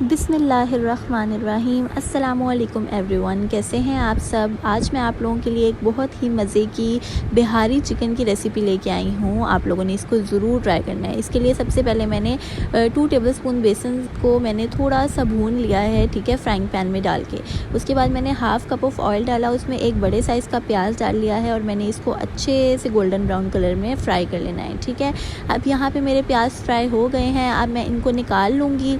बिस्मिल्लाहिर्रहमानिर्रहीम। अस्सलामुअलैकुम एवरीवन, कैसे हैं आप सब। आज मैं आप लोगों के लिए एक बहुत ही मज़े की बिहारी चिकन की रेसिपी लेके आई हूँ। आप लोगों ने इसको ज़रूर ट्राई करना है। इसके लिए सबसे पहले मैंने 2 टेबलस्पून बेसन को मैंने थोड़ा सा भून लिया है, ठीक है, फ्राइंग पैन में डाल के। उसके बाद मैंने हाफ़ कप ऑफ़ ऑयल डाला, उसमें एक बड़े साइज़ का प्याज डाल लिया है और मैंने इसको अच्छे से गोल्डन ब्राउन कलर में फ्राई कर लेना है, ठीक है। अब यहाँ पे मेरे प्याज फ्राई हो गए हैं। अब मैं इनको निकाल लूँगी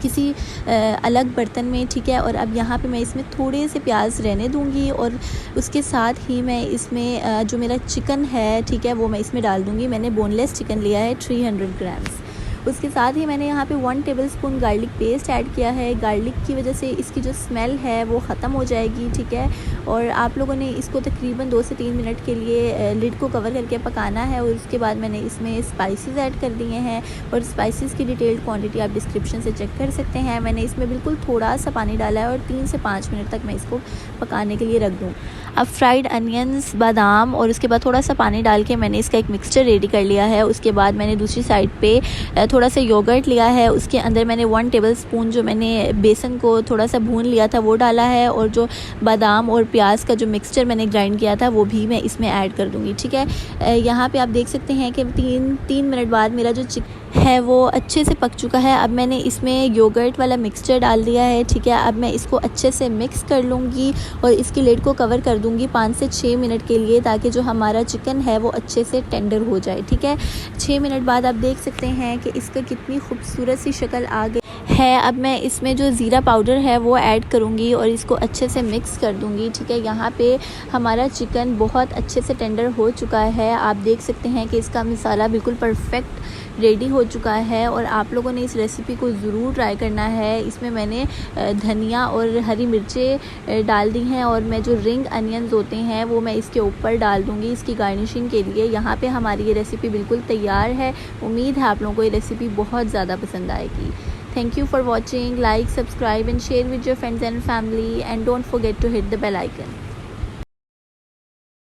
किसी अलग बर्तन में, ठीक है। और अब यहाँ पे मैं इसमें थोड़े से प्याज रहने दूँगी और उसके साथ ही मैं इसमें जो मेरा चिकन है, ठीक है, वो मैं इसमें डाल दूँगी। मैंने बोनलेस चिकन लिया है 300 ग्राम्स। उसके साथ ही मैंने यहाँ पे 1 टेबलस्पून गार्लिक पेस्ट ऐड किया है। गार्लिक की वजह से इसकी जो स्मेल है वो ख़त्म हो जाएगी, ठीक है। और आप लोगों ने इसको तकरीबन 2 से 3 मिनट के लिए लिड को कवर करके पकाना है। और उसके बाद मैंने इसमें स्पाइसेस ऐड कर दिए हैं और स्पाइसेस की डिटेल्ड क्वांटिटी आप डिस्क्रिप्शन से चेक कर सकते हैं। मैंने इसमें बिल्कुल थोड़ा सा पानी डाला है और 3 से 5 मिनट तक मैं इसको पकाने के लिए रख दूँ। अब फ्राइड अनियंस, बादाम और उसके बाद थोड़ा सा पानी डाल के मैंने इसका एक मिक्सचर रेडी कर लिया है। उसके बाद मैंने दूसरी साइड पे थोड़ा सा योगर्ट लिया है। उसके अंदर मैंने 1 टेबलस्पून जो मैंने बेसन को थोड़ा सा भून लिया था वो डाला है और जो बादाम और प्याज का जो मिक्सचर मैंने ग्राइंड किया था वो भी मैं इसमें ऐड कर दूँगी, ठीक है। यहाँ पे आप देख सकते हैं कि 3 मिनट बाद मेरा जो चिकन है वो अच्छे से पक चुका है। अब मैंने इसमें योगर्ट वाला मिक्सचर डाल दिया है, ठीक है। अब मैं इसको अच्छे से मिक्स कर लूँगी और इसकी लिड को कवर कर दूँगी 5 से 6 मिनट के लिए, ताकि जो हमारा चिकन है वो अच्छे से टेंडर हो जाए, ठीक है। 6 मिनट बाद आप देख सकते हैं कि इसका कितनी खूबसूरत सी शक्ल आ गई है। अब मैं इसमें जो ज़ीरा पाउडर है वो ऐड करूँगी और इसको अच्छे से मिक्स कर दूँगी, ठीक है। यहाँ पे हमारा चिकन बहुत अच्छे से टेंडर हो चुका है। आप देख सकते हैं कि इसका मसाला बिल्कुल परफेक्ट रेडी हो चुका है और आप लोगों ने इस रेसिपी को ज़रूर ट्राई करना है। इसमें मैंने धनिया और हरी मिर्चें डाल दी हैं और मैं जो रिंग अनियंस होते हैं वो मैं इसके ऊपर डाल दूँगी इसकी गार्निशिंग के लिए। यहाँ पे हमारी ये रेसिपी बिल्कुल तैयार है। उम्मीद है आप लोगों को ये रेसिपी बहुत ज़्यादा पसंद आएगी। Thank you for watching. Like, subscribe and share with your friends and family, and don't forget to hit the bell icon.